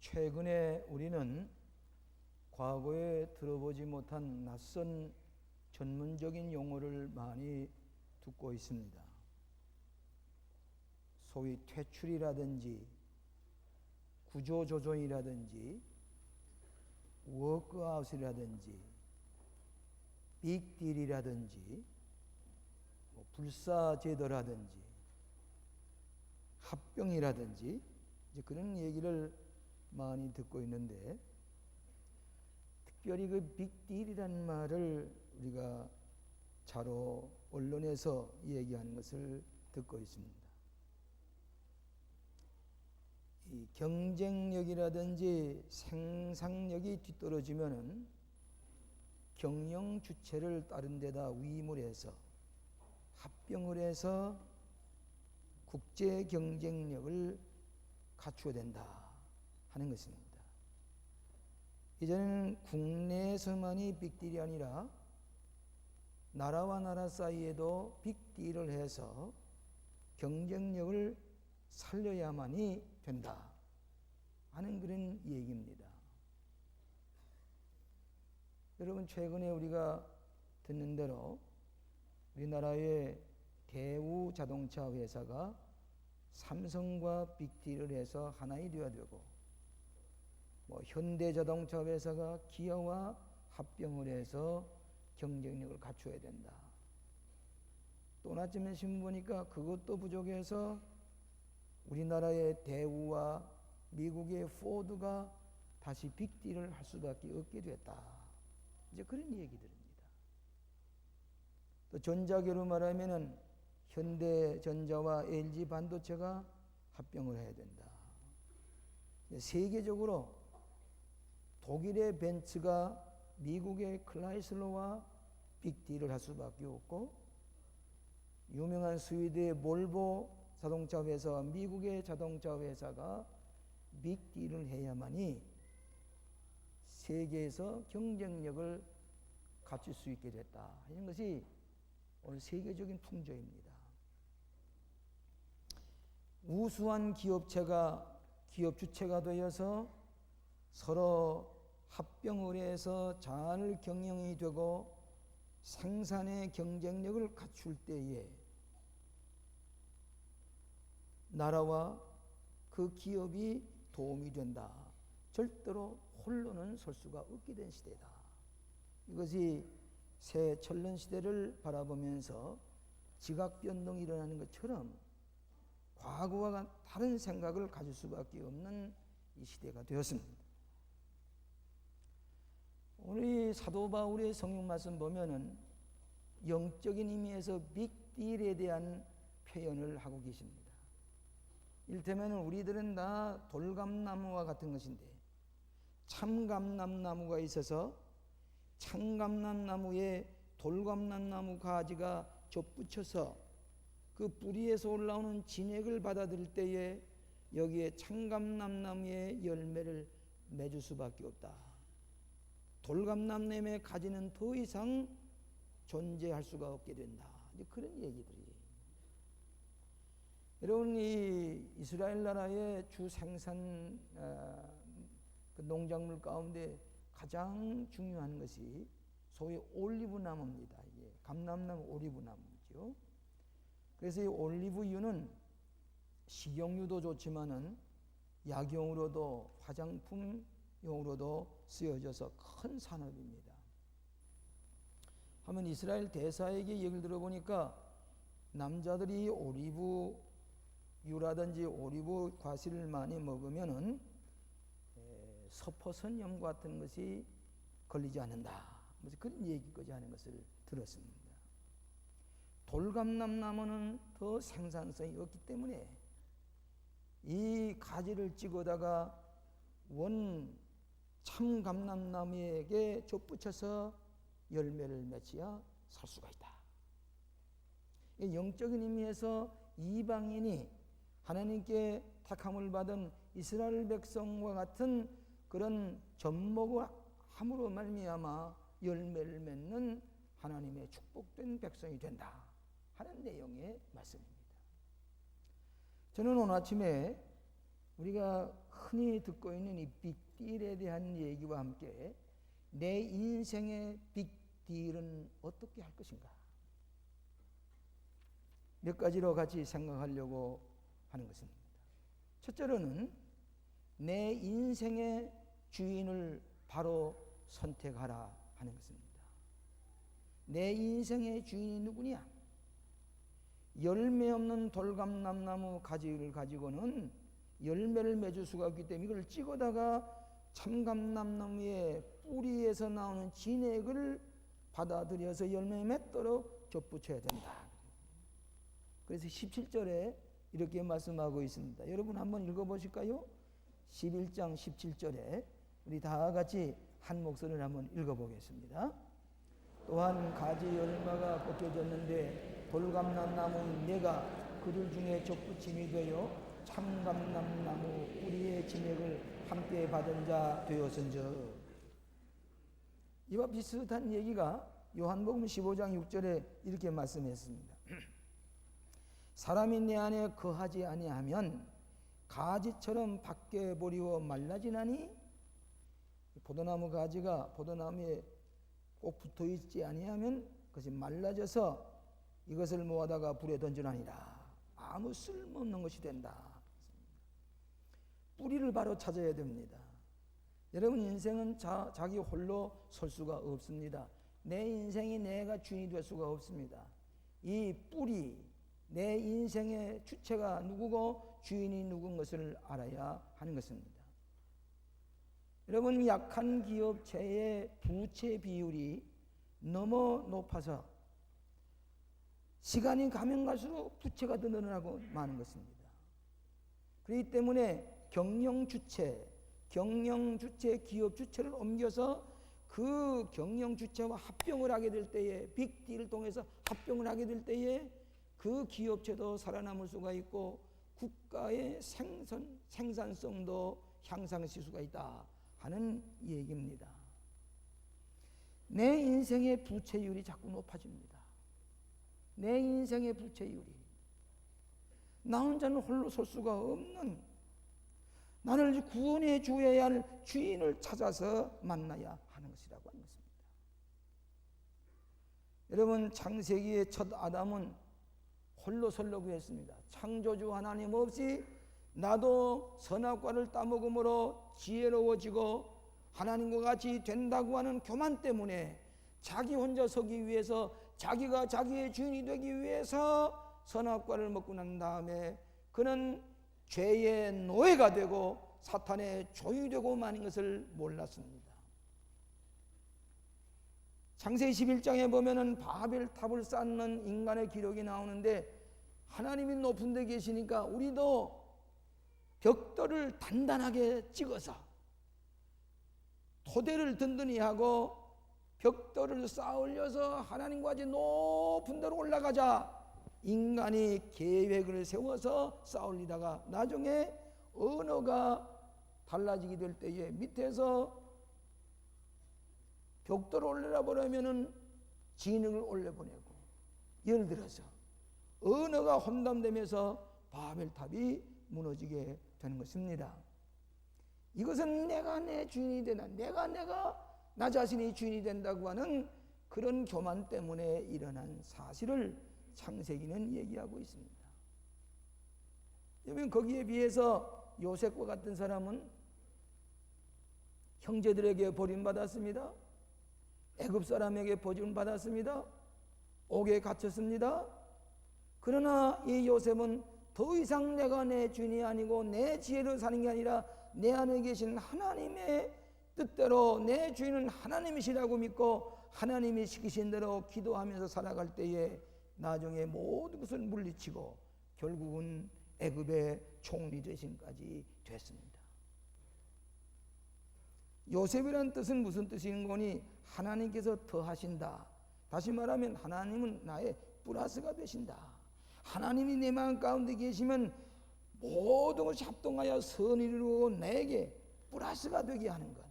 최근에 우리는 과거에 들어보지 못한 낯선 전문적인 용어를 많이 듣고 있습니다. 소위 퇴출이라든지 구조조정이라든지 워크아웃이라든지 빅딜이라든지 불사제도라든지 합병이라든지 이제 그런 얘기를 많이 듣고 있는데, 특별히 그 빅딜이라는 말을 우리가 자로 언론에서 얘기하는 것을 듣고 있습니다. 이 경쟁력이라든지 생산력이 뒤떨어지면은 경영 주체를 다른 데다 위임을 해서 합병을 해서 국제 경쟁력을 갖추어야 된다 하는 것입니다. 이제는 국내에서만이 빅딜이 아니라 나라와 나라 사이에도 빅딜을 해서 경쟁력을 살려야만이 된다 하는 그런 얘기입니다. 여러분, 최근에 우리가 듣는 대로 우리나라의 대우 자동차 회사가 삼성과 빅딜을 해서 하나가 되어야 되고, 현대자동차 회사가 기아와 합병을 해서 경쟁력을 갖춰야 된다. 또 아침에 신문 보니까 그것도 부족해서 우리나라의 대우와 미국의 포드가 다시 빅딜을 할 수밖에 없게 됐다. 이제 그런 얘기들입니다. 또 전자계로 말하면은 현대전자와 LG 반도체가 합병을 해야 된다. 세계적으로 독일의 벤츠가 미국의 클라이슬러와 빅딜을 할 수밖에 없고, 유명한 스위드의 볼보 자동차 회사와 미국의 자동차 회사가 빅딜을 해야만이 세계에서 경쟁력을 갖출 수 있게 됐다 하는 것이 오늘 세계적인 풍조입니다. 우수한 기업 주체가 되어서 서로 합병을 해서 잘 경영이 되고 생산의 경쟁력을 갖출 때에 나라와 그 기업이 도움이 된다. 절대로 홀로는 설 수가 없게 된 시대다. 이것이 새 천년 시대를 바라보면서 지각 변동이 일어나는 것처럼 과거와 다른 생각을 가질 수밖에 없는 이 시대가 되었습니다. 우리 사도 바울의 성경 말씀 보면은 영적인 의미에서 빅딜에 대한 표현을 하고 계십니다. 이를테면 우리들은 다 돌감나무와 같은 것인데, 참감람나무가 있어서 참감람나무에 돌감람나무 가지가 접붙여서 그 뿌리에서 올라오는 진액을 받아들일 때에 여기에 참감람나무의 열매를 맺을 수밖에 없다. 돌감람나무의 가지는 더 이상 존재할 수가 없게 된다. 이제 그런 얘기들이. 여러분, 이 이스라엘 나라의 주 생산 그 농작물 가운데 가장 중요한 것이 소위 올리브 나무입니다. 이게 감람나무 올리브 나무죠. 그래서 이 올리브유는 식용유도 좋지만은 약용으로도 화장품용으로도 쓰여져서 큰 산업입니다. 하면 이스라엘 대사에게 얘기를 들어보니까 남자들이 올리브유라든지 올리브 과실을 많이 먹으면은 서포선염 같은 것이 걸리지 않는다. 그런 얘기까지 하는 것을 들었습니다. 돌감람나무는 더 생산성이 없기 때문에 이 가지를 찍어다가 원 참감람나무에게 접붙여서 열매를 맺어야 살 수가 있다. 영적인 의미에서 이방인이 하나님께 택함을 받은 이스라엘 백성과 같은 그런 접목을 함으로 말미암아 열매를 맺는 하나님의 축복된 백성이 된다 하는 내용의 말씀입니다. 저는 오늘 아침에 우리가 흔히 듣고 있는 이 빅딜에 대한 얘기와 함께 내 인생의 빅딜은 어떻게 할 것인가? 몇 가지로 같이 생각하려고 하는 것입니다. 첫째로는 내 인생의 주인을 바로 선택하라 하는 것입니다. 내 인생의 주인이 누구냐? 열매 없는 돌감람나무 가지를 가지고는 열매를 맺을 수가 없기 때문에 이걸 찍어다가 참감람나무의 뿌리에서 나오는 진액을 받아들여서 열매 맺도록 접붙여야 된다. 그래서 17절에 이렇게 말씀하고 있습니다. 여러분 한번 읽어보실까요? 11장 17절에 우리 다 같이 한 목소리를 한번 읽어보겠습니다. 또한 가지 열매가 벗겨졌는데 돌감람나무인 내가 그들 중에 접붙임이 되어 참감람나무 뿌리의 진액을 함께 받은 자 되었은즉. 이와 비슷한 얘기가 요한복음 15장 6절에 이렇게 말씀했습니다. 사람이 내 안에 거하지 아니하면 가지처럼 밖에 버리워 말라지나니. 포도나무 가지가 포도나무에 꼭 붙어 있지 아니하면 그것이 말라져서 이것을 모아다가 불에 던지나니라. 아무 쓸모없는 것이 된다. 뿌리를 바로 찾아야 됩니다. 여러분 인생은 자기 홀로 설 수가 없습니다. 내 인생이 내가 주인이 될 수가 없습니다. 이 뿌리, 내 인생의 주체가 누구고 주인이 누군 것을 알아야 하는 것입니다. 여러분 약한 기업체의 부채 비율이 너무 높아서 시간이 가면 갈수록 부채가 더 늘어나고 마는 것입니다. 그렇기 때문에 경영주체, 기업주체를 옮겨서 그 경영주체와 합병을 하게 될 때에 빅딜을 통해서 합병을 하게 될 때에 그 기업체도 살아남을 수가 있고 국가의 생산성도 향상시킬 수가 있다 하는 얘기입니다. 내 인생의 부채율이 자꾸 높아집니다. 내 인생의 부채율이 나 혼자는 홀로 설 수가 없는, 나를 구원해 주어야 할 주인을 찾아서 만나야 하는 것이라고 하는 것입니다. 여러분 창세기의 첫 아담은 홀로 설려고 했습니다. 창조주 하나님 없이 나도 선악과를 따먹음으로 지혜로워지고 하나님과 같이 된다고 하는 교만 때문에 자기 혼자 서기 위해서, 자기가 자기의 주인이 되기 위해서 선악과를 먹고 난 다음에 그는 죄의 노예가 되고 사탄의 종이 되고 마는 것을 몰랐습니다. 창세기 11장에 보면은 바벨탑을 쌓는 인간의 기록이 나오는데 하나님이 높은 데 계시니까 우리도 벽돌을 단단하게 찍어서 토대를 든든히 하고 벽돌을 쌓아 올려서 하나님과 같이 높은 데로 올라가자 인간이 계획을 세워서 쌓아 올리다가 나중에 언어가 달라지게 될 때에 밑에서 벽돌을 올려라 보려면은 진흙을 올려보내고, 예를 들어서 언어가 혼돈되면서 바벨탑이 무너지게 되는 것입니다. 이것은 내가 내 주인이 되나, 내가 나 자신이 주인이 된다고 하는 그런 교만 때문에 일어난 사실을 창세기는 얘기하고 있습니다. 여러분 거기에 비해서 요셉과 같은 사람은 형제들에게 버림받았습니다. 애굽 사람에게 버림받았습니다. 옥에 갇혔습니다. 그러나 이 요셉은 더 이상 내가 내 주인이 아니고 내 지혜로 사는 게 아니라 내 안에 계신 하나님의 뜻대로 내 주인은 하나님이시라고 믿고 하나님이 시키신 대로 기도하면서 살아갈 때에 나중에 모든 것을 물리치고 결국은 애굽의 총리 되심까지 됐습니다. 요셉이라는 뜻은 무슨 뜻인 거니? 하나님께서 더하신다. 다시 말하면 하나님은 나의 플러스가 되신다. 하나님이 내 마음 가운데 계시면 모든 것이 합동하여 선을 이루고 내게 플러스가 되게 하는 것.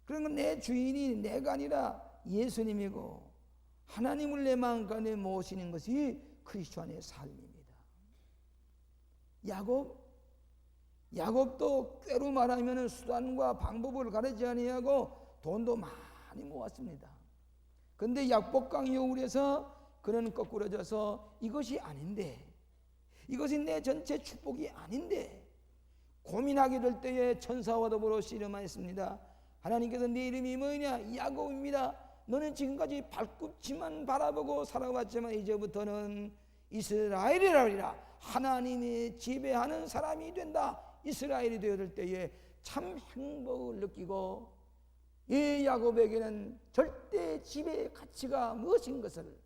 그러니까 내 주인이 내가 아니라 예수님이고 하나님을 내 마음 가운데 모시는 것이 크리스천의 삶입니다. 야곱 야곱도 꾀로 말하면 수단과 방법을 가르치지 아니하고 돈도 많이 모았습니다. 그런데 약복강 여울에서 그는 거꾸러져서 이것이 아닌데, 이것이 내 전체 축복이 아닌데 고민하게 될 때에 천사와 더불어 씨름하였습니다. 하나님께서 네 이름이 뭐냐? 야곱입니다. 너는 지금까지 발꿈치만 바라보고 살아왔지만 이제부터는 이스라엘이라리라. 하나님이 지배하는 사람이 된다. 이스라엘이 되어들 때에 참 행복을 느끼고, 이 야곱에게는 절대 지배의 가치가 무엇인 것을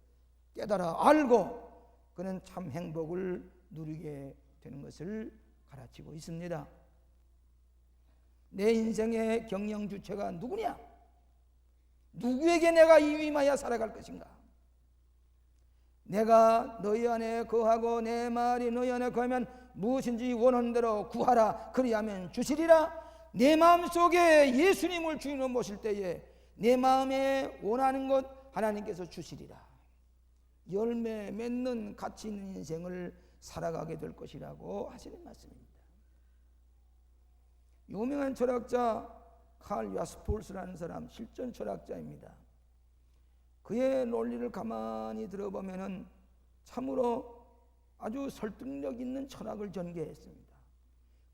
깨달아 알고 그는 참 행복을 누리게 되는 것을 가르치고 있습니다. 내 인생의 경영 주체가 누구냐? 누구에게 내가 위임하여 살아갈 것인가? 내가 너희 안에 거하고 내 말이 너희 안에 거하면 무엇인지 원하는 대로 구하라. 그리하면 주시리라. 내 마음속에 예수님을 주인으로 모실 때에 내 마음에 원하는 것 하나님께서 주시리라. 열매 맺는 가치 있는 인생을 살아가게 될 것이라고 하시는 말씀입니다. 유명한 철학자 칼 야스폴스라는 사람, 실존 철학자입니다. 그의 논리를 가만히 들어보면 참으로 아주 설득력 있는 철학을 전개했습니다.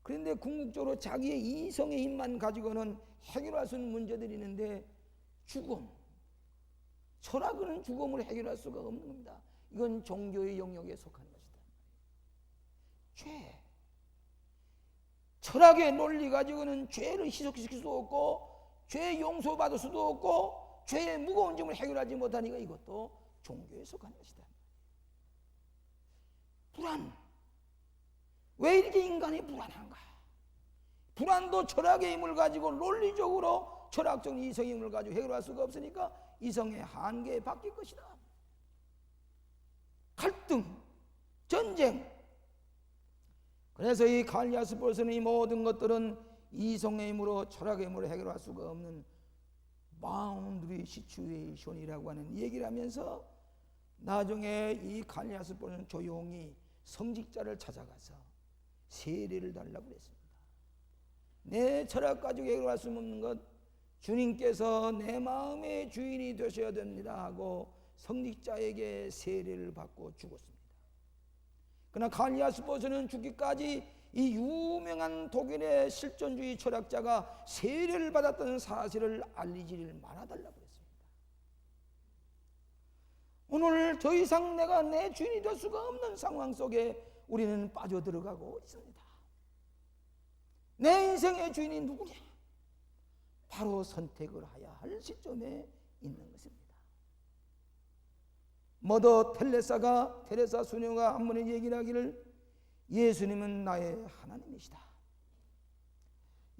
그런데 궁극적으로 자기의 이성의 힘만 가지고는 해결할 수 있는 문제들이 있는데, 죽음, 철학은 죽음을 해결할 수가 없는 겁니다. 이건 종교의 영역에 속한 것이다. 죄, 철학의 논리 가지고는 죄를 희석시킬 수 없고 죄 용서받을 수도 없고 죄의 무거운 점을 해결하지 못하니까 이것도 종교에 속한 것이다. 불안, 왜 이렇게 인간이 불안한가? 불안도 철학의 힘을 가지고 논리적으로 철학적 이성의 힘을 가지고 해결할 수가 없으니까 이성의 한계에 바뀔 것이다. 갈등, 전쟁. 그래서 이 칼 야스폴스는 이 모든 것들은 이성의 힘으로 철학의 힘으로 해결할 수가 없는 바운드리 시츄에이션이라고 하는 얘기를 하면서 나중에 이 칼 야스폴스는 조용히 성직자를 찾아가서 세례를 달라고 그랬습니다. 내 철학 가지고 해결할 수 없는 것 주님께서 내 마음의 주인이 되셔야 됩니다 하고 성직자에게 세례를 받고 죽었습니다. 그러나 칼 야스폴스는 죽기까지 이 유명한 독일의 실존주의 철학자가 세례를 받았던 사실을 알리지를 말아달라고 했습니다. 오늘 더 이상 내가 내 주인이 될 수가 없는 상황 속에 우리는 빠져들어가고 있습니다. 내 인생의 주인이 누구냐? 바로 선택을 해야 할 시점에 있는 것입니다. 머더 테레사 수녀가 한 번에 얘기를 하기를, 예수님은 나의 하나님이시다.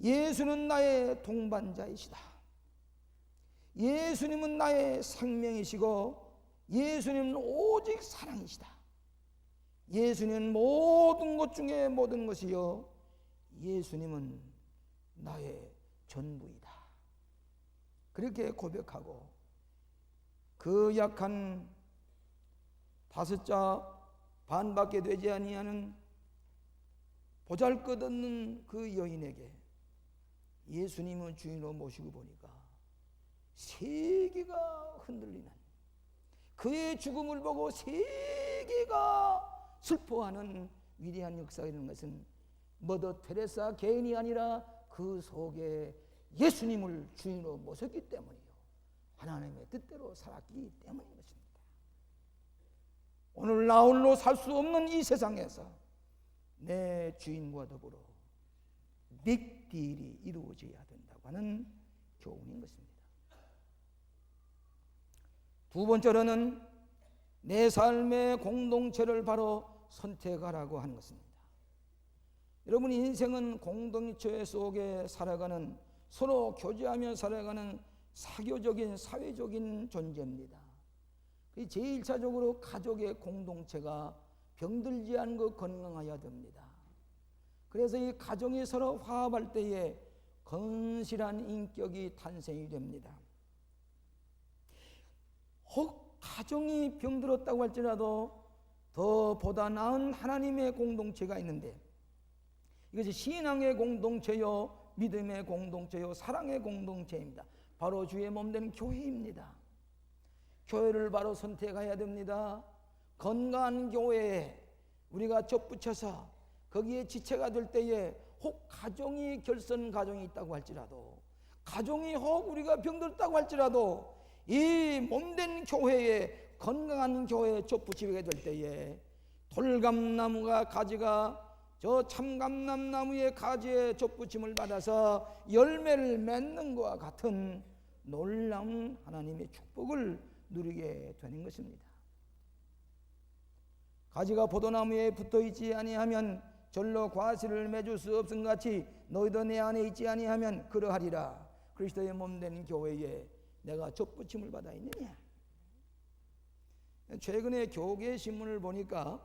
예수는 나의 동반자이시다. 예수님은 나의 생명이시고 예수님은 오직 사랑이시다. 예수님은 모든 것 중에 모든 것이요 예수님은 나의 전부이다. 그렇게 고백하고 그 약한 5자 반밖에 되지 아니하는 보잘것없는 그 여인에게 예수님을 주인으로 모시고 보니까 세계가 흔들리는, 그의 죽음을 보고 세계가 슬퍼하는 위대한 역사가 있는 것은 머더 테레사 개인이 아니라 그 속에 예수님을 주인으로 모셨기 때문이요 하나님의 뜻대로 살았기 때문인 것입니다. 오늘 나 홀로 살 수 없는 이 세상에서 내 주인과 더불어 빅딜이 이루어져야 된다고 하는 교훈인 것입니다. 두 번째로는 내 삶의 공동체를 바로 선택하라고 하는 것입니다. 여러분, 인생은 공동체 속에 살아가는, 서로 교제하며 살아가는 사교적인 사회적인 존재입니다. 제일 1차적으로 가족의 공동체가 병들지 않고 건강해야 됩니다. 그래서 이 가정이 서로 화합할 때에 건실한 인격이 탄생이 됩니다. 혹 가정이 병들었다고 할지라도 더 보다 나은 하나님의 공동체가 있는데, 이것이 신앙의 공동체요, 믿음의 공동체요, 사랑의 공동체입니다. 바로 주의 몸된 교회입니다. 교회를 바로 선택해야 됩니다. 건강한 교회에 우리가 접붙여서 거기에 지체가 될 때에 혹 가정이 결선 가정이 있다고 할지라도, 가정이 혹 우리가 병들었다고 할지라도 이 몸된 교회에, 건강한 교회에 접붙이게 될 때에 돌감나무가 가지가 저 참감남나무의 가지에 접붙임을 받아서 열매를 맺는 것과 같은 놀라운 하나님의 축복을 누리게 되는 것입니다. 가지가 포도나무에 붙어있지 아니하면 절로 과실을 맺을 수 없음 같이 너희도 내 안에 있지 아니하면 그러하리라. 그리스도의 몸된 교회에 내가 접붙임을 받아 있느냐. 최근에 교계 신문을 보니까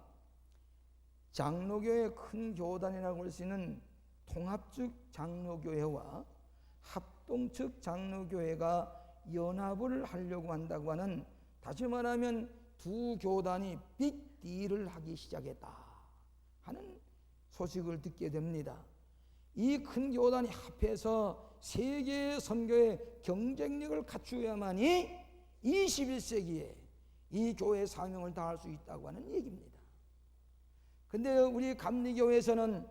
장로교회 큰 교단이라고 할 수 있는 통합측 장로교회와 합동측 장로교회가 연합을 하려고 한다고 하는, 다시 말하면 두 교단이 빅딜을 하기 시작했다 하는 소식을 듣게 됩니다. 이 큰 교단이 합해서 세계 선교의 경쟁력을 갖추어야만이 21세기에 이 교회의 사명을 다할 수 있다고 하는 얘기입니다. 근데 우리 감리교회에서는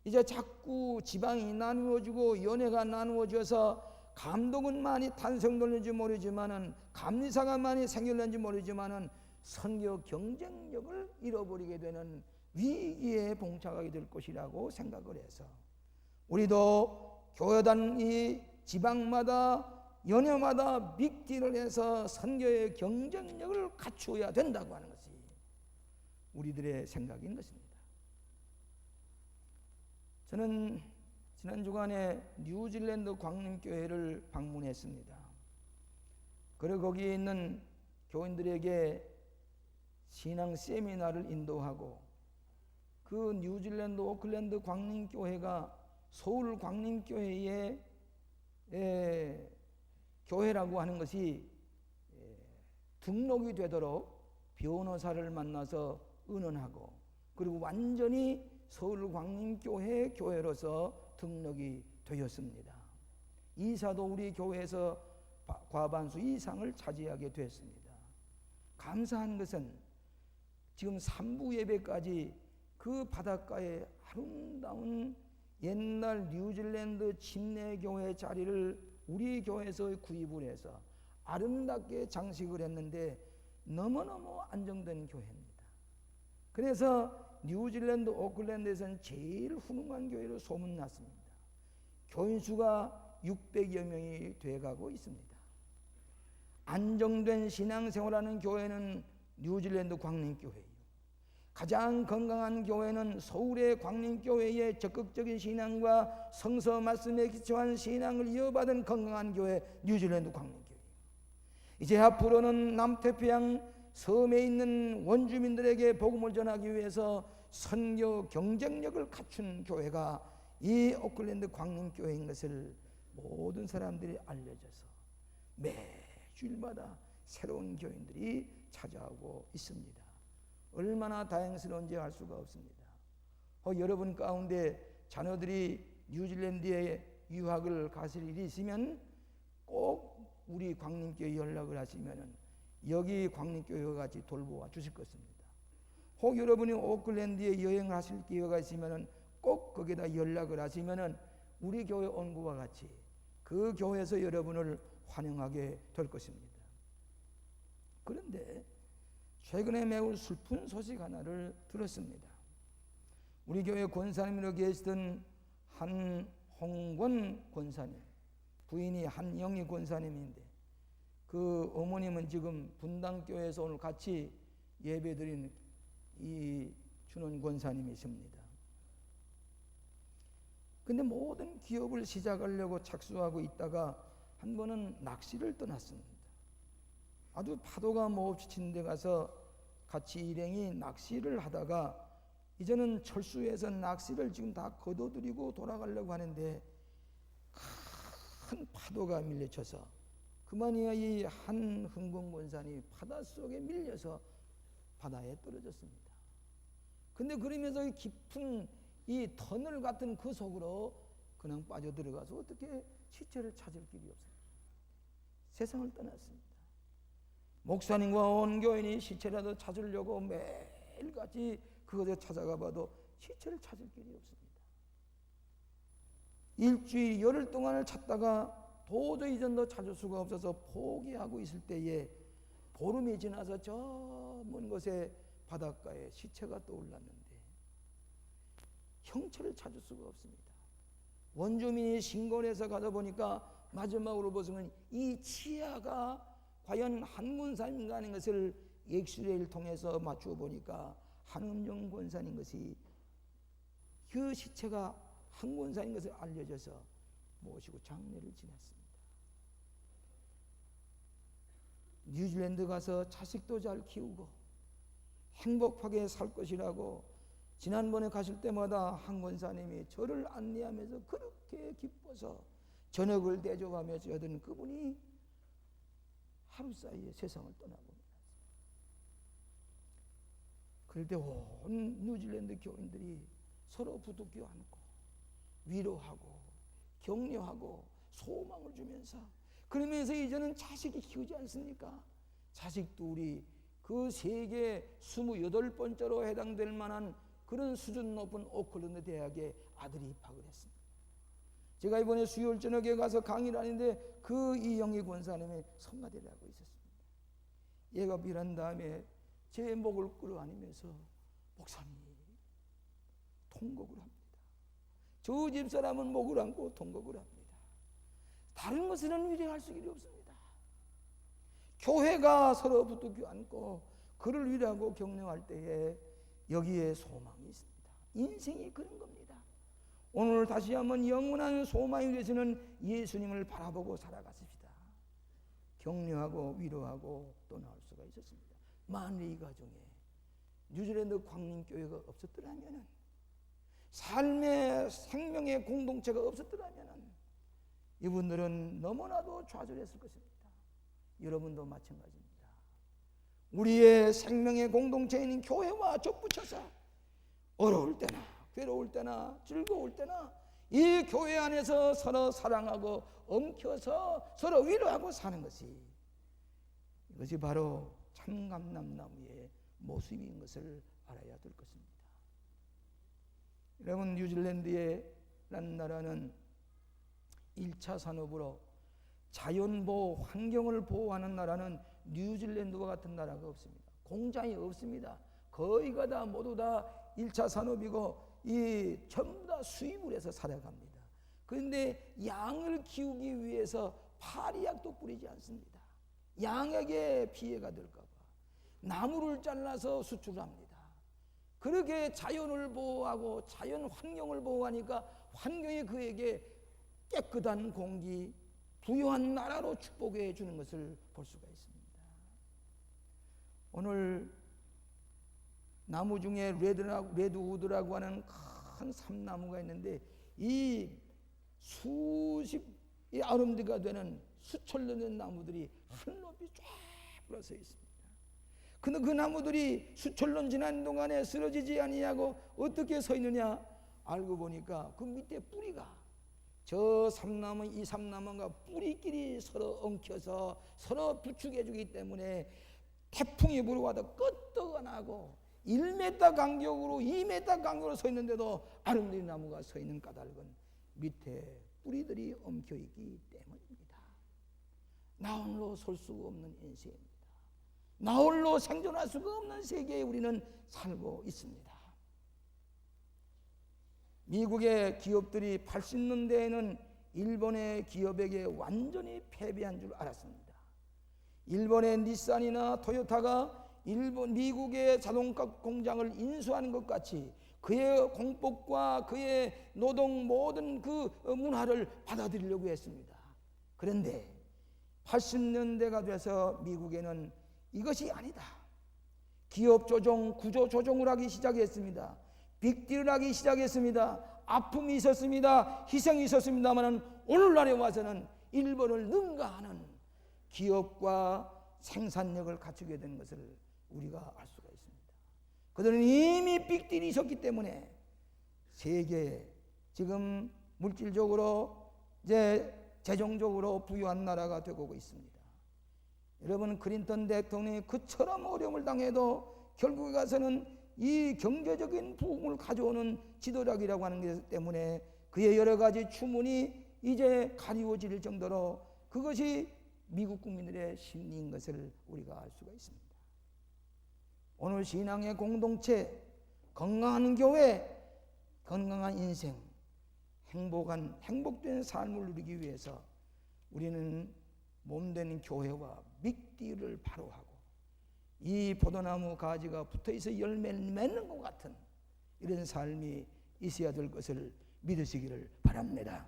이제 자꾸 지방이 나누어지고 연회가 나누어져서 감독은 많이 탄생됐는지 모르지만은, 감리사가 많이 생겼는지 모르지만은 선교 경쟁력을 잃어버리게 되는 위기에 봉착하게 될 것이라고 생각을 해서 우리도 교회단 이 지방마다 연회마다 빅딜을 해서 선교의 경쟁력을 갖추어야 된다고 하는 것이 우리들의 생각인 것입니다. 저는 지난 주간에 뉴질랜드 광림교회를 방문했습니다. 그리고 거기에 있는 교인들에게 신앙 세미나를 인도하고, 그 뉴질랜드 오클랜드 광림교회가 서울 광림교회의 교회라고 하는 것이 등록이 되도록 변호사를 만나서 의논하고, 그리고 완전히 서울 광림교회 교회로서 등록이 되었습니다. 이사도 우리 교회에서 과반수 이상을 차지하게 됐습니다. 감사한 것은 지금 3부 예배까지 그 바닷가에 아름다운 옛날 뉴질랜드 침례교회 자리를 우리 교회에서 구입을 해서 아름답게 장식을 했는데 너무너무 안정된 교회입니다. 그래서 뉴질랜드 오클랜드에서는 제일 훌륭한 교회로 소문났습니다. 교인 수가 600여 명이 돼가고 있습니다. 안정된 신앙생활하는 교회는 뉴질랜드 광림교회예요. 가장 건강한 교회는 서울의 광림교회의 적극적인 신앙과 성서 말씀에 기초한 신앙을 이어받은 건강한 교회, 뉴질랜드 광림교회. 이제 앞으로는 남태평양 섬에 있는 원주민들에게 복음을 전하기 위해서 선교 경쟁력을 갖춘 교회가 이 오클랜드 광림교회인 것을 모든 사람들이 알려져서 매주일마다 새로운 교인들이 찾아오고 있습니다. 얼마나 다행스러운지 알 수가 없습니다. 여러분 가운데 자녀들이 뉴질랜드에 유학을 가실 일이 있으면 꼭 우리 광림교회 연락을 하시면은 여기 광림교회와 같이 돌보아 주실 것입니다. 혹 여러분이 오클랜드에 여행을 하실 기회가 있으면은 꼭 거기다 연락을 하시면은 우리 교회 온 것과 같이 그 교회에서 여러분을 환영하게 될 것입니다. 그런데 최근에 매우 슬픈 소식 하나를 들었습니다. 우리 교회 권사님으로 계시던 한홍권 권사님, 부인이 한영희 권사님인데 그 어머님은 지금 분당교회에서 오늘 같이 예배드린 이 준원 권사님이십니다. 근데 모든 기업을 시작하려고 착수하고 있다가 한 번은 낚시를 떠났습니다. 아주 파도가 몹시 치는 데 가서 같이 일행이 낚시를 하다가 이제는 철수해서 낚시를 지금 다 거둬들이고 돌아가려고 하는데 큰 파도가 밀려쳐서 그만이야 이 한흥건 권사님이 바닷속에 밀려서 바다에 떨어졌습니다. 근데 그러면서 이 깊은 이 터널 같은 그 속으로 그냥 빠져들어가서 어떻게 시체를 찾을 길이 없습니다. 세상을 떠났습니다. 목사님과 온 교인이 시체라도 찾으려고 매일같이 그곳에 찾아가 봐도 시체를 찾을 길이 없습니다. 일주일 열흘 동안을 찾다가 도저히 이전도 찾을 수가 없어서 포기하고 있을 때에 보름이 지나서 저 먼 곳에 바닷가에 시체가 떠올랐는데 형체를 찾을 수가 없습니다. 원주민이 신고해서 가다 보니까 마지막으로 보시면 이 치아가 과연 한군산인가 하는 것을 엑스레이를 통해서 맞추어 보니까 한음정 권산인 것이, 그 시체가 한군산인 것을 알려져서 모시고 장례를 지냈습니다. 뉴질랜드 가서 자식도 잘 키우고 행복하게 살 것이라고 지난번에 가실 때마다 한 권사님이 저를 안내하면서 그렇게 기뻐서 저녁을 대접하면서 하던 그분이 하루 사이에 세상을 떠나버렸습니다. 그럴 때 온 뉴질랜드 교인들이 서로 부둥켜 안고 위로하고 격려하고 소망을 주면서, 그러면서 이제는 자식이 키우지 않습니까? 자식도 우리 그 세계 28번째로 해당될 만한 그런 수준 높은 오클랜드 대학에 아들이 입학을 했습니다. 제가 이번에 수요일 저녁에 가서 강의를 하는데 그 이영희 권사님의 성가대를 하고 있었습니다. 얘가 빌한 다음에 제 목을 끌어안으면서 목사님 통곡을 합니다. 저 집사람은 목을 안고 통곡을 합니다. 다른 것은 위로할 수 있는 없습니다. 교회가 서로 부둥켜 안고 그를 위로하고 격려할 때에 여기에 소망이 있습니다. 인생이 그런 겁니다. 오늘 다시 한번 영원한 소망이 되시는 예수님을 바라보고 살아가십시다. 격려하고 위로하고 떠나올 수가 있었습니다. 만일 이 가정에 뉴질랜드 광림교회가 없었더라면, 삶의 생명의 공동체가 없었더라면 이분들은 너무나도 좌절했을 것입니다. 여러분도 마찬가지입니다. 우리의 생명의 공동체인 교회와 좁붙여서 어려울 때나 괴로울 때나 즐거울 때나 이 교회 안에서 서로 사랑하고 엉켜서 서로 위로하고 사는 것이, 이것이 바로 참감람나무의 모습인 것을 알아야 될 것입니다. 여러분, 뉴질랜드라는 나라는 1차 산업으로 자연보호, 환경을 보호하는 나라는 뉴질랜드와 같은 나라가 없습니다. 공장이 없습니다. 거의가 다 모두 다 1차 산업이고 이 전부 다 수입을 해서 살아갑니다. 그런데 양을 키우기 위해서 파리약도 뿌리지 않습니다. 양에게 피해가 될까 봐 나무를 잘라서 수출합니다. 그렇게 자연을 보호하고 자연 환경을 보호하니까 환경이 그에게 깨끗한 공기, 부유한 나라로 축복해 주는 것을 볼 수가 있습니다. 오늘 나무 중에 레드우드라고 하는 큰 삼나무가 있는데 이 수십 아름드가 되는 수천 년의 나무들이 한 높이 쫙 불어서 있습니다. 근데 그 나무들이 수천 년 지난 동안에 쓰러지지 아니하고 어떻게 서 있느냐 알고 보니까 그 밑에 뿌리가, 저 삼나무 이 삼나무가 뿌리끼리 서로 엉켜서 서로 부축해 주기 때문에 태풍이 불어와도 끄떡 안 하고 1m 간격으로 2m 간격으로 서 있는데도 아름다운 나무가 서 있는 까닭은 밑에 뿌리들이 엉켜 있기 때문입니다. 나 홀로 설 수가 없는 인생입니다. 나 홀로 생존할 수가 없는 세계에 우리는 살고 있습니다. 미국의 기업들이 80년대에는 일본의 기업에게 완전히 패배한 줄 알았습니다. 일본의 닛산이나 토요타가 미국의 자동차 공장을 인수하는 것 같이 그의 공법과 그의 노동 모든 그 문화를 받아들이려고 했습니다. 그런데 80년대가 돼서 미국에는 이것이 아니다. 기업 조정, 구조 조정을 하기 시작했습니다. 빅딜을 하기 시작했습니다. 아픔이 있었습니다. 희생이 있었습니다만 오늘날에 와서는 일본을 능가하는 기업과 생산력을 갖추게 된 것을 우리가 알 수가 있습니다. 그들은 이미 빅딜이 있었기 때문에 세계 지금 물질적으로 이제 재정적으로 부유한 나라가 되고 있습니다. 여러분, 클린턴 대통령이 그처럼 어려움을 당해도 결국에 가서는 이 경제적인 부흥을 가져오는 지도력이라고 하는 것 때문에 그의 여러 가지 추문이 이제 가리워질 정도로 그것이 미국 국민들의 심리인 것을 우리가 알 수가 있습니다. 오늘 신앙의 공동체, 건강한 교회, 건강한 인생, 행복된 삶을 누리기 위해서 우리는 몸된 교회와 믹디를 바로 하고 이 포도나무 가지가 붙어있어 열매를 맺는 것 같은 이런 삶이 있어야 될 것을 믿으시기를 바랍니다.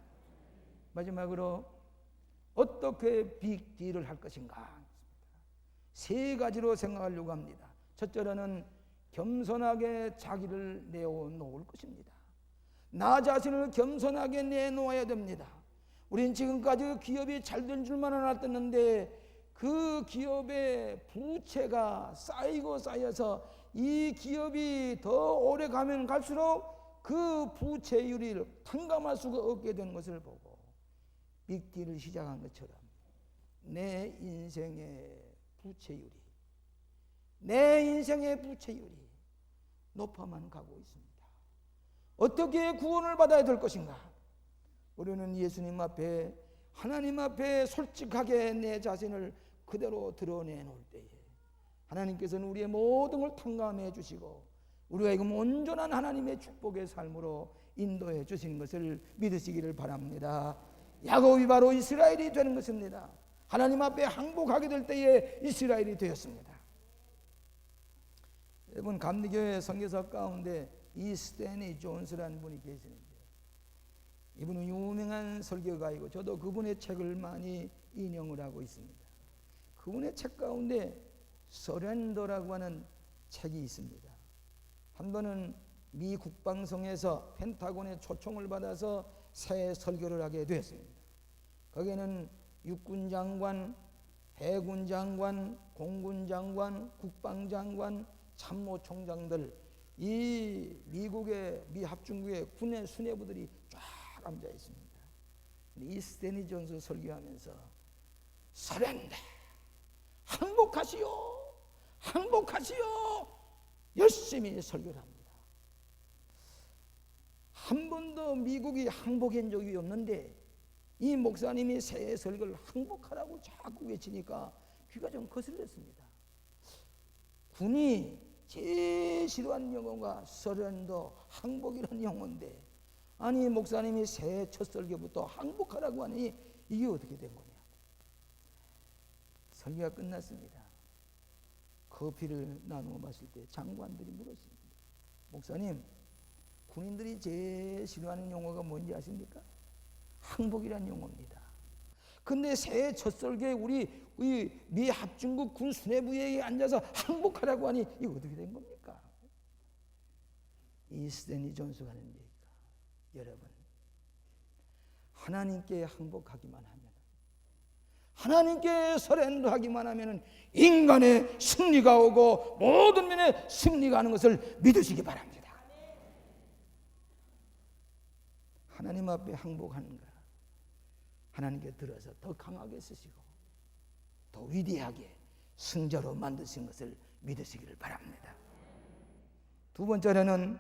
마지막으로 어떻게 빅딜을 할 것인가? 세 가지로 생각하려고 합니다. 첫째로는 겸손하게 자기를 내어놓을 것입니다. 나 자신을 겸손하게 내놓아야 됩니다. 우린 지금까지 기업이 잘 된 줄만 알았는데 그 기업의 부채가 쌓이고 쌓여서 이 기업이 더 오래 가면 갈수록 그 부채율을 탕감할 수가 없게 되는 것을 보고 빅딜을 시작한 것처럼 내 인생의 부채율이 높아만 가고 있습니다. 어떻게 구원을 받아야 될 것인가? 우리는 예수님 앞에, 하나님 앞에 솔직하게 내 자신을 그대로 드러내놓을 때에 하나님께서는 우리의 모든 걸 탕감해 주시고 우리가 이거 온전한 하나님의 축복의 삶으로 인도해 주시는 것을 믿으시기를 바랍니다. 야곱이 바로 이스라엘이 되는 것입니다. 하나님 앞에 항복하게 될 때에 이스라엘이 되었습니다. 여러분, 감리교회 선교사 가운데 이 스탠리 존스라는 분이 계시는데 이분은 유명한 설교가이고 저도 그분의 책을 많이 인용을 하고 있습니다. 그분의 책 가운데 서렌더라고 하는 책이 있습니다. 한 번은 미 국방성에서 펜타곤의 초청을 받아서 새 설교를 하게 되었습니다. 거기에는 육군 장관, 해군 장관, 공군 장관, 국방장관, 참모총장들, 이 미국의 미 합중국의 군의 수뇌부들이 쫙 앉아 있습니다. 이 스탠리 존스 설교하면서 서렌다, 항복하시오 열심히 설교를 합니다. 한 번도 미국이 항복한 적이 없는데 이 목사님이 새 설교를 항복하라고 자꾸 외치니까 귀가 좀 거슬렸습니다. 군이 제일 싫어하는 용어가 서렌더, 항복이라는 용어인데 아니 목사님이 새해 첫 설교부터 항복하라고 하니 이게 어떻게 된 거냐. 설교가 끝났습니다. 커피를 나누어 마실 때 장관들이 물었습니다. 목사님, 군인들이 제일 싫어하는 용어가 뭔지 아십니까? 항복이라는 용어입니다. 근데 새해 첫 설교에 우리 미 합중국 군 수뇌부에 앉아서 항복하라고 하니 이거 어떻게 된 겁니까? 이 스탠리 존스가 하는 얘기가, 여러분, 하나님께 항복하기만 하면, 하나님께 서렌더하기만 하면 인간의 승리가 오고 모든 면에 승리가 하는 것을 믿으시기 바랍니다. 하나님 앞에 항복하는 거 하나님께 들어서 더 강하게 쓰시고 더 위대하게 승자로 만드신 것을 믿으시기를 바랍니다. 두 번째로는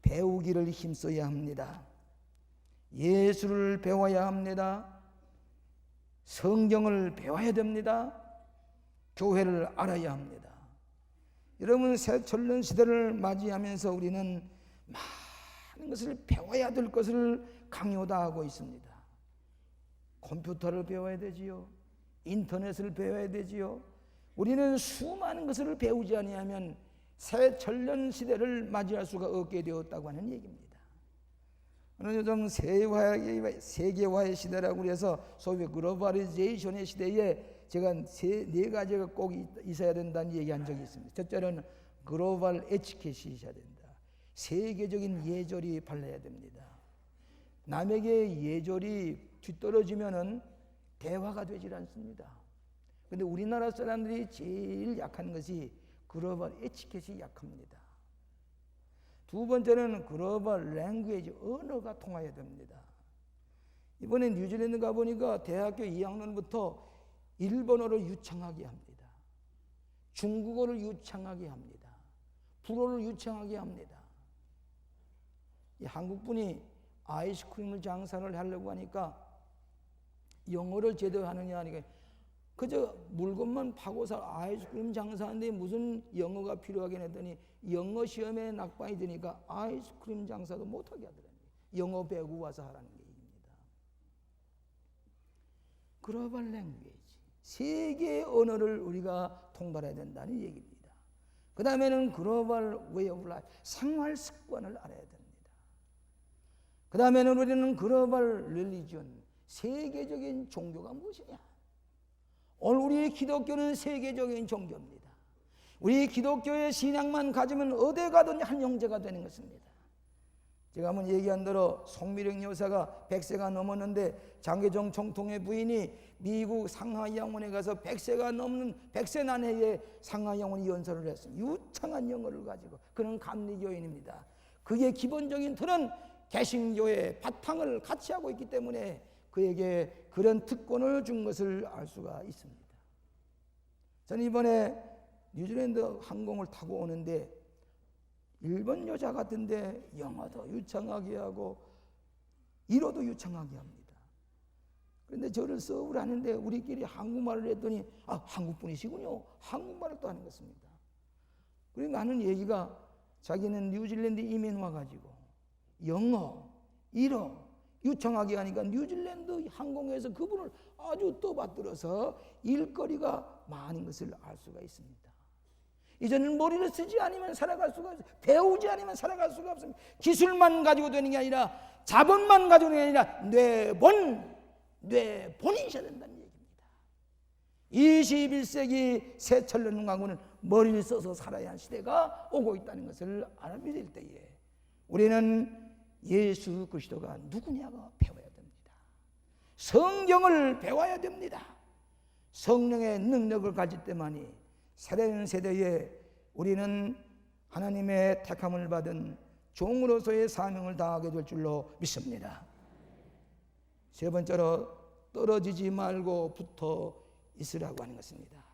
배우기를 힘써야 합니다. 예수를 배워야 합니다. 성경을 배워야 됩니다. 교회를 알아야 합니다. 여러분, 새천년 시대를 맞이하면서 우리는 많은 것을 배워야 될 것을 강요하고 있습니다. 컴퓨터를 배워야 되지요. 인터넷을 배워야 되지요. 우리는 수많은 것을 배우지 아니하면 새천년 시대를 맞이할 수가 없게 되었다고 하는 얘기입니다. 요즘 세계화의 시대라고 해서 소위 글로벌리제이션의 시대에 제가 네 가지가 꼭 있어야 된다는 얘기한 적이 있습니다. 첫째는 글로벌 에티켓이 있어야 된다. 세계적인 예절이 발라야 됩니다. 남에게 예절이 뒤떨어지면은 대화가 되질 않습니다. 그런데 우리나라 사람들이 제일 약한 것이 글로벌 에티켓이 약합니다. 두 번째는 글로벌 랭귀지, 언어가 통해야 됩니다. 이번에 뉴질랜드 가보니까 대학교 2학년부터 일본어를 유창하게 합니다. 중국어를 유창하게 합니다. 불어를 유창하게 합니다. 이 한국분이 아이스크림을 장사를 하려고 하니까 영어를 제대로 하느냐 하니까 그저 물건만 파고서 아이스크림 장사하는데 무슨 영어가 필요하긴 했더니 영어 시험에 낙방이 되니까 아이스크림 장사도 못하게 하더라고요. 영어 배우고 와서 하라는 얘기입니다. 글로벌 랭귀지, 세계의 언어를 우리가 통달해야 된다는 얘기입니다. 그 다음에는 글로벌 웨이 오브 라이프, 생활 습관을 알아야 됩니다. 그 다음에는 우리는 글로벌 릴리전, 세계적인 종교가 무엇이냐. 오늘 우리 기독교는 세계적인 종교입니다. 우리 기독교의 신앙만 가지면 어디 가든 한 형제가 되는 것입니다. 제가 한번 얘기한 대로 송미령 여사가 100세가 넘었는데 장계종 총통의 부인이 미국 상하이 양원에 가서 100세가 넘는 100세 난해에 상하이 양원이 연설을 했습니다. 유창한 영어를 가지고. 그는 감리교인입니다. 그게 기본적인 틀은 개신교의 바탕을 같이 하고 있기 때문에 그에게 그런 특권을 준 것을 알 수가 있습니다. 저는 이번에 뉴질랜드 항공을 타고 오는데 일본 여자 같은데 영어도 유창하게 하고 일어도 유창하게 합니다. 그런데 저를 서브를 하는데 우리끼리 한국말을 했더니 한국분이시군요. 한국말을 또 하는 것입니다. 그러니까 하는 얘기가 자기는 뉴질랜드 이민 와가지고 영어, 일어 유창하게 하니까 뉴질랜드 항공에서 그분을 아주 떠받들어서 일거리가 많은 것을 알 수가 있습니다. 이제는 머리를 쓰지 않으면 살아갈 수가 없어요. 배우지 않으면 살아갈 수가 없습니다. 기술만 가지고 되는 게 아니라 자본만 가지고 되는 게 아니라 뇌본이셔야 된다는 얘기입니다. 21세기 새천년 강구는 머리를 써서 살아야 할 시대가 오고 있다는 것을 알아들을 때에 우리는 예수 그리스도가 누구냐가 배워야 됩니다. 성경을 배워야 됩니다. 성령의 능력을 가질 때만이 새로운 세대에 우리는 하나님의 택함을 받은 종으로서의 사명을 다하게 될 줄로 믿습니다. 세 번째로 떨어지지 말고 붙어 있으라고 하는 것입니다.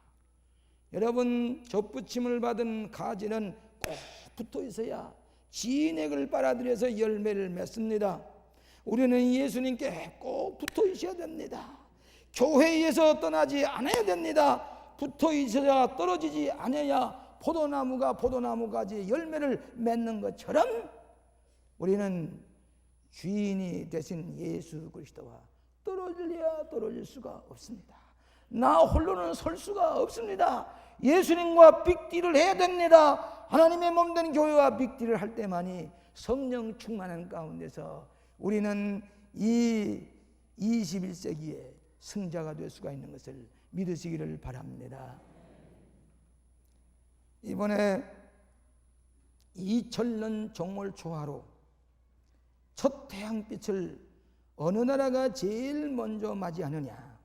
여러분, 접붙임을 받은 가지는 꼭 붙어 있어야 진액을 빨아들여서 열매를 맺습니다. 우리는 예수님께 꼭 붙어 있어야 됩니다. 교회에서 떠나지 않아야 됩니다. 붙어 있어야 떨어지지 않아야 포도나무가 포도나무까지 열매를 맺는 것처럼 우리는 주인이 되신 예수 그리스도와 떨어질래야 떨어질 수가 없습니다. 나 홀로는 설 수가 없습니다. 예수님과 빅딜을 해야 됩니다. 하나님의 몸된 교회와 빅딜을 할 때만이 성령 충만한 가운데서 우리는 이 21세기에 승자가 될 수가 있는 것을 믿으시기를 바랍니다. 이번에 2000년 정월 초하루 첫 태양빛을 어느 나라가 제일 먼저 맞이하느냐,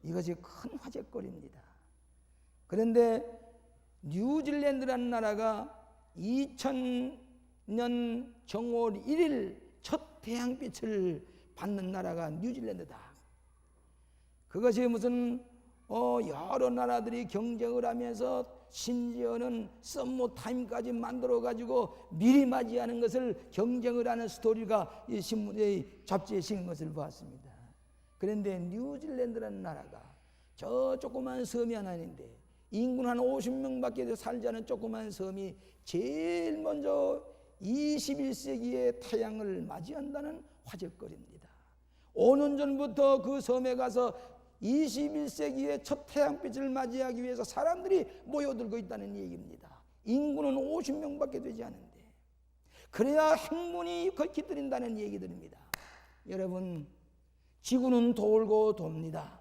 이것이 큰 화제거리입니다. 그런데 뉴질랜드라는 나라가 2000년 정월 1일 첫 태양빛을 받는 나라가 뉴질랜드다. 그것이 무슨 여러 나라들이 경쟁을 하면서 심지어는 썸머 타임까지 만들어 가지고 미리 맞이하는 것을 경쟁을 하는 스토리가 이 신문의 잡지에 실린 것을 보았습니다. 그런데 뉴질랜드라는 나라가 저 조그만 섬이 하나 있는데 인구는 한 50명밖에 살지 않은 조그만 섬이 제일 먼저 21세기의 태양을 맞이한다는 화제거리입니다. 5년 전부터 그 섬에 가서 21세기의 첫 태양빛을 맞이하기 위해서 사람들이 모여들고 있다는 얘기입니다. 인구는 50명밖에 되지 않은데 그래야 행운이 깃들인다는 얘기들입니다. 여러분, 지구는 돌고 돕니다.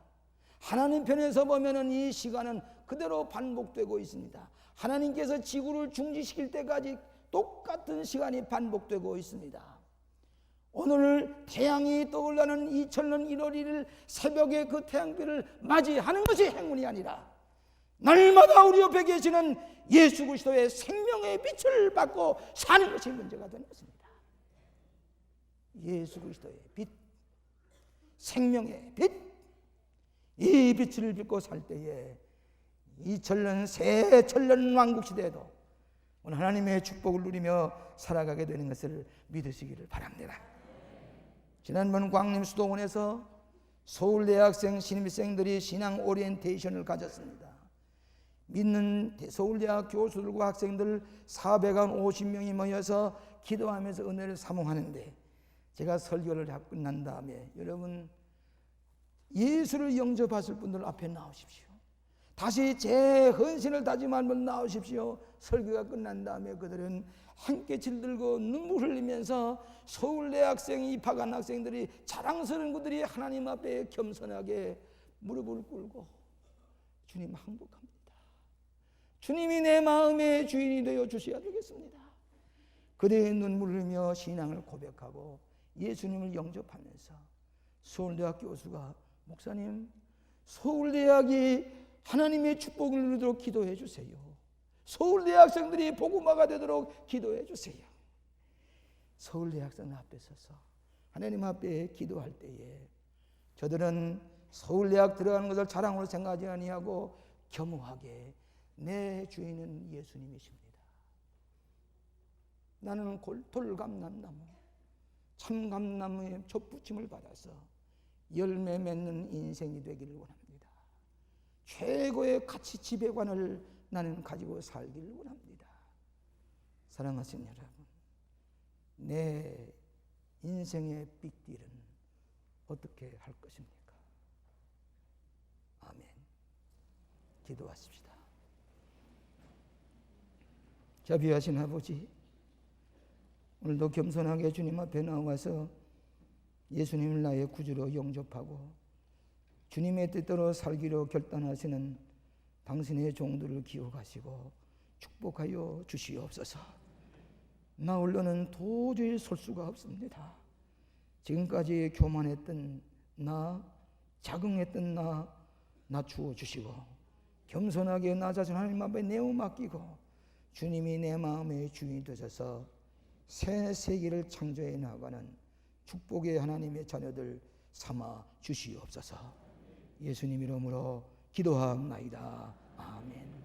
하나님 편에서 보면은 이 시간은 그대로 반복되고 있습니다. 하나님께서 지구를 중지시킬 때까지 똑같은 시간이 반복되고 있습니다. 오늘 태양이 떠올라는 2000년 1월 1일 새벽에 그 태양빛을 맞이하는 것이 행운이 아니라 날마다 우리 옆에 계시는 예수 그리스도의 생명의 빛을 받고 사는 것이 문제가 되는 것입니다. 예수 그리스도의 빛, 생명의 빛, 이 빛을 믿고 살 때에 이 새 천년 왕국 시대에도 오늘 하나님의 축복을 누리며 살아가게 되는 것을 믿으시기를 바랍니다. 지난번 광림수도원에서 서울대학생 신입생들이 신앙 오리엔테이션을 가졌습니다. 믿는 서울대학 교수들과 학생들 450명이 모여서 기도하면서 은혜를 사모하는데, 제가 설교를 하고 끝난 다음에 여러분 예수를 영접하실 분들 앞에 나오십시오. 다시 제 헌신을 다짐한 분 나오십시오. 설교가 끝난 다음에 그들은 handkerchief을 들고 눈물 흘리면서 서울대학생 입학한 학생들이 자랑스러운 그들이 하나님 앞에 겸손하게 무릎을 꿇고 주님 항복합니다. 주님이 내 마음의 주인이 되어 주셔야 되겠습니다. 그대의 눈물 흘리며 신앙을 고백하고 예수님을 영접하면서 서울대학 교수가 목사님, 서울대학이 하나님의 축복을 누리도록 기도해 주세요. 서울대학생들이 복음화가 되도록 기도해 주세요. 서울대학생 앞에 서서 하나님 앞에 기도할 때에 저들은 서울대학 들어가는 것을 자랑으로 생각하지 아니하고 겸허하게 내 주인은 예수님이십니다. 나는 돌감람나무, 참감나무의 접붙임을 받아서 열매 맺는 인생이 되기를 원합니다. 최고의 가치 지배관을 나는 가지고 살기를 원합니다. 사랑하시는 여러분, 내 인생의 빅딜은 어떻게 할 것입니까? 아멘. 기도하십시다. 자비하신 아버지, 오늘도 겸손하게 주님 앞에 나와서 예수님을 나의 구주로 영접하고 주님의 뜻대로 살기로 결단하시는 당신의 종들을 기억하시고 축복하여 주시옵소서. 나 홀로는 도저히 설 수가 없습니다. 지금까지 교만했던 나, 자긍했던 나 낮추어 주시고 겸손하게 나 자신 하나님 앞에 내어 맡기고 주님이 내 마음의 주인이 되셔서 새 세계를 창조해 나가는 축복의 하나님의 자녀들 삼아 주시옵소서. 예수님 이름으로 기도하옵나이다. 아멘.